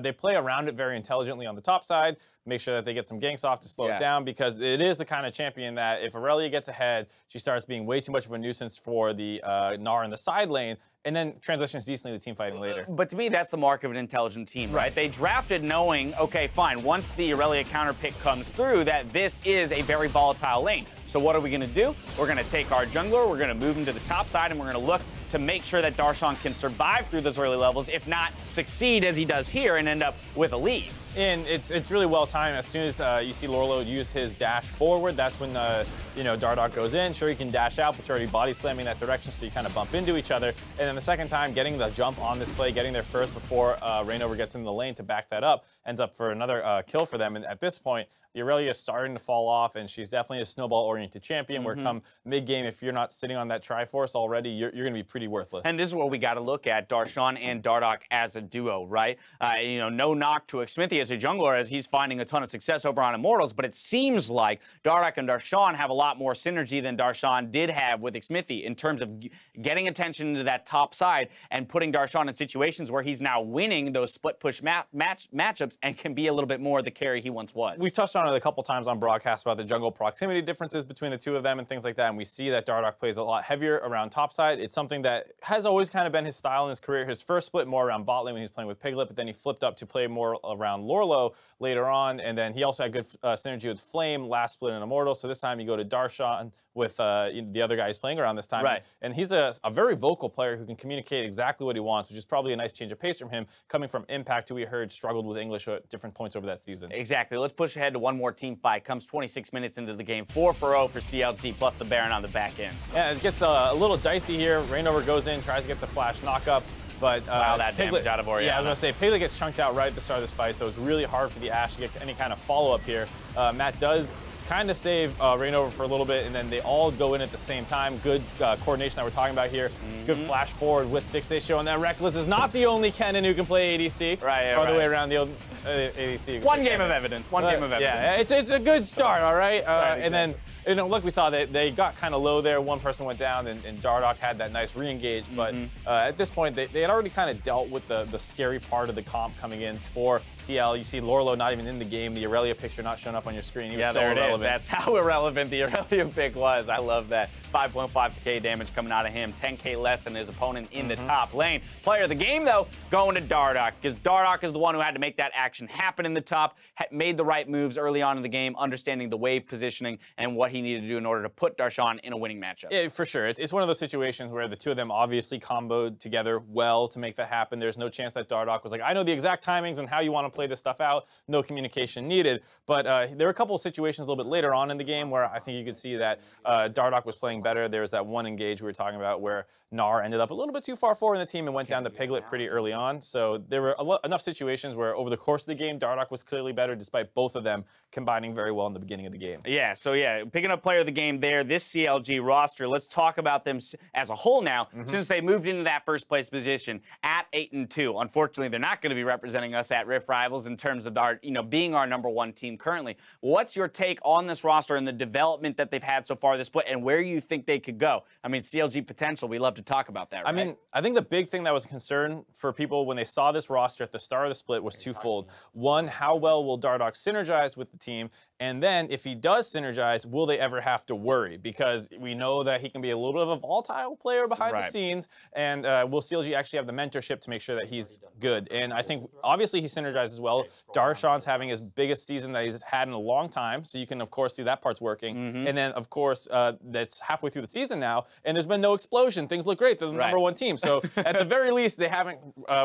They play around it very intelligently on the top side, make sure that they get some ganks off to slow it down, because it is the kind of champion that if Aurelia gets ahead, she starts being way too much of a nuisance for the Gnar in the side lane, and then transitions decently to team fighting later. But to me, that's the mark of an intelligent team, right? They drafted knowing, okay, fine, once the Aurelia counter pick comes through, that this is a very volatile lane. So what are we going to do? We're going to take our jungler, we're going to move him to the top side, and we're going to look to make sure that Darshan can survive through those early levels, if not succeed as he does here and end up with a lead. And it's really well timed. As soon as you see Lorlo use his dash forward, that's when Dardoch goes in. Sure, you can dash out, but you're already body slamming that direction, so you kind of bump into each other. And then the second time, getting the jump on this play, getting there first before Rainover gets in the lane to back that up, ends up for another kill for them. And at this point, the Aurelia is starting to fall off, and she's definitely a snowball-oriented champion, where come mid-game, if you're not sitting on that Triforce already, you're going to be pretty worthless. And this is what we got to look at, Darshan and Dardoch as a duo, right? No knock to Xmithie as a jungler, as he's finding a ton of success over on Immortals, but it seems like Dardoch and Darshan have a lot more synergy than Darshan did have with Xmithie in terms of getting attention to that top side and putting Darshan in situations where he's now winning those split-push matchups and can be a little bit more the carry he once was. We've touched on it a couple times on broadcast about the jungle proximity differences between the two of them and things like that, and we see that Dardoch plays a lot heavier around topside. It's something that has always kind of been his style in his career. His first split more around bot lane when he was playing with Piglet, but then he flipped up to play more around Lorlo later on, and then he also had good synergy with Flame last split in Immortal, so this time you go to Darshan with the other guy he's playing around this time. Right. And he's a very vocal player who can communicate exactly what he wants, which is probably a nice change of pace from him, coming from Impact, who we heard struggled with English at different points over that season. Exactly. Let's push ahead to one more team fight. Comes 26 minutes into the game. 4-0 for CLG, plus the Baron on the back end. Yeah, it gets a little dicey here. Rainover goes in, tries to get the flash knock-up. But wow, that Piglet, damage out of Orianna. Yeah, I was going to say, Piglet gets chunked out right at the start of this fight, so it's really hard for the Ashe to get any kind of follow-up here. Matt does kind of save Rainover for a little bit, and then they all go in at the same time. Good coordination that we're talking about here. Good flash forward with Stick Stay showing that Reckless is not the only Kennen who can play ADC. Right, the way around the old ADC. One game of evidence. One game of evidence. Yeah, it's a good start, all right? And then, look, we saw that they got kind of low there. One person went down, and Dardoch had that nice re-engage. But at this point, they had already kind of dealt with the scary part of the comp coming in for TL. You see Lorlo not even in the game. The Aurelia picture not showing up on your screen. He was so irrelevant. That's how irrelevant the Aurelia pick was. I love that. 5.5k damage coming out of him. 10k less than his opponent in the top lane. Player of the game, though, going to Dardoch, because Dardoch is the one who had to make that action happen in the top, made the right moves early on in the game, understanding the wave positioning and what he needed to do in order to put Darshan in a winning matchup. Yeah, for sure. It's one of those situations where the two of them obviously comboed together well to make that happen. There's no chance that Dardoch was like, I know the exact timings and how you want to play this stuff out. No communication needed. But there were a couple of situations a little bit later on in the game where I think you could see that Dardoch was playing better. There was that one engage we were talking about where Gnar ended up a little bit too far forward in the team and went down to Piglet pretty early on. So there were enough situations where over the course of the game, Dardoch was clearly better despite both of them combining very well in the beginning of the game. Yeah, so yeah, picking up player of the game there, this CLG roster, let's talk about them as a whole now, since they moved into that first place position at 8-2. Unfortunately, they're not going to be representing us at Rift Rivals in terms of our, being our #1 team currently. What's your take on this roster and the development that they've had so far this split and where you think they could go? I mean, CLG potential, we love to talk about that, right? I mean, I think the big thing that was a concern for people when they saw this roster at the start of the split was twofold. One, how well will Dardoch synergize with the team? And then if he does synergize, will they ever have to worry? Because we know that he can be a little bit of a volatile player behind the scenes. And will CLG actually have the mentorship to make sure that he's good? And I think obviously he synergizes well. Darshan's having his biggest season that he's had in a long time. So you can, of course, see that part's working. And then, of course, that's halfway through the season now. And there's been no explosion. Things look great. They're the #1 team. So at the very least, they haven't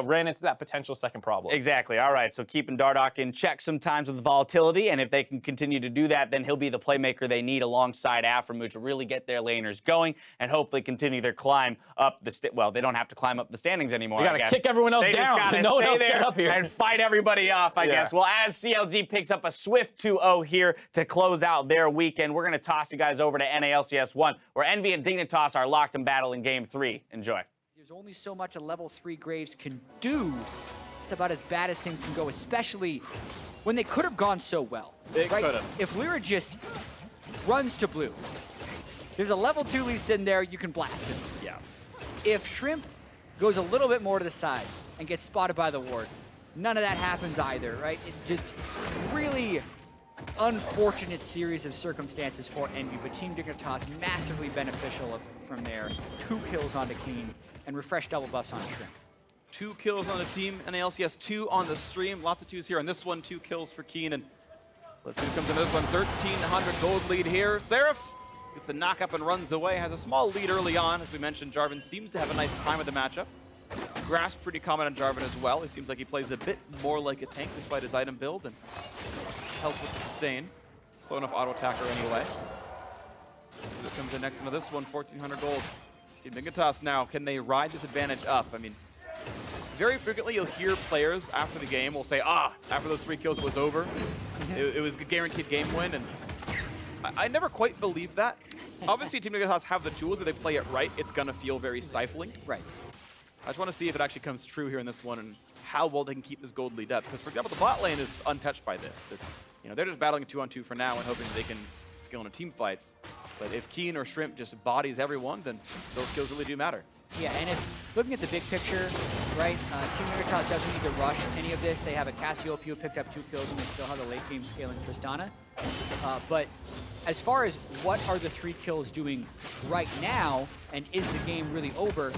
ran into that potential second problem. Exactly. All right. So keeping Dardoch in check sometimes with volatility. And if they can continue to do that, then he'll be the playmaker they need alongside Aframu to really get their laners going and hopefully continue their climb up the well, they don't have to climb up the standings anymore. They got to kick everyone else down. No one else get up here and fight everybody off, I guess. Well, as CLG picks up a swift 2-0 here to close out their weekend, we're going to toss you guys over to NALCS 1, where Envy and Dignitas are locked in battle in Game 3. Enjoy. There's only so much a level 3 Graves can do. It's about as bad as things can go, especially when they could have gone so well. They could have. If Lyra just runs to blue, there's a level 2 Lee sitting there, you can blast him. Yeah. If Shrimp goes a little bit more to the side and gets spotted by the ward, none of that happens either, right? It just really unfortunate series of circumstances for Envy, but Team Dignitas massively beneficial from there. 2 kills onto Keen and refresh double buffs on Shrimp. 2 kills on the team, NALCS 2 on the stream. Lots of 2s here on this one, 2 kills for Keen. And let's see who comes into this one. 1,300 gold lead here. Seraph gets the knock up and runs away. Has a small lead early on. As we mentioned, Jarvan seems to have a nice time with the matchup. Grasp pretty common on Jarvan as well. He seems like he plays a bit more like a tank despite his item build and helps with the sustain. Slow enough auto attacker anyway. So that comes in next into this one, 1,400 gold. Team Dignitas now, can they ride this advantage up? I mean, very frequently you'll hear players after the game will say, after those 3 kills it was over. It was a guaranteed game win, and I never quite believed that. Obviously Team Dignitas have the tools, if they play it right, it's gonna feel very stifling. Right. I just want to see if it actually comes true here in this one and how well they can keep this gold lead up. Because for example, the bot lane is untouched by this. They're just battling a 2-on-2 for now and hoping they can skill into team fights. But if Keen or Shrimp just bodies everyone, then those kills really do matter. Yeah, and if looking at the big picture, right, Team Dignitas doesn't need to rush any of this. They have a Cassiopeia who picked up 2 kills, and they still have the late game scaling Tristana. But as far as what are the 3 kills doing right now, and is the game really over,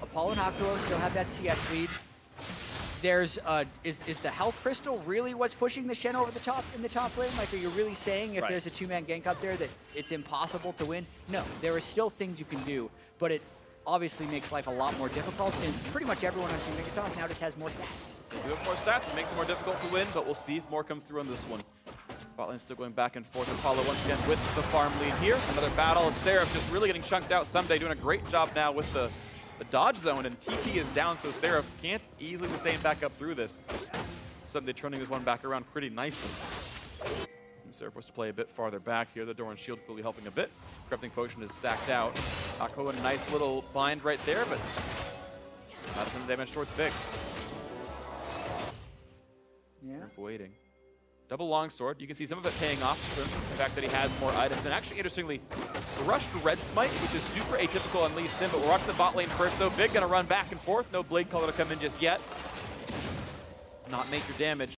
Apollo and Hakuo still have that CS lead. There's is the health crystal really what's pushing the Shen over the top in the top lane? Like, are you really saying if there's a 2-man gank up there that it's impossible to win? No, there are still things you can do, but it obviously makes life a lot more difficult since pretty much everyone on Team Dignitas now just has more stats. You have more stats, it makes it more difficult to win, but we'll see if more comes through on this one. Bot lane still going back and forth. Apollo once again with the farm lead here. Another battle. Seraph just really getting chunked out. Someday doing a great job now with the dodge zone, and TP is down, so Seraph can't easily sustain back up through this. Someday turning this one back around pretty nicely. And Seraph wants to play a bit farther back here. The Doran shield clearly helping a bit. Corrupting Potion is stacked out. Akko in a nice little bind right there, but not as much damage towards Big. Yeah. Waiting. Double longsword. You can see some of it paying off for the fact that he has more items. And actually, interestingly, rushed red smite, which is super atypical on Lee Sin, but we're watching the bot lane first, though. Big gonna run back and forth. No blade color to come in just yet. Not major damage.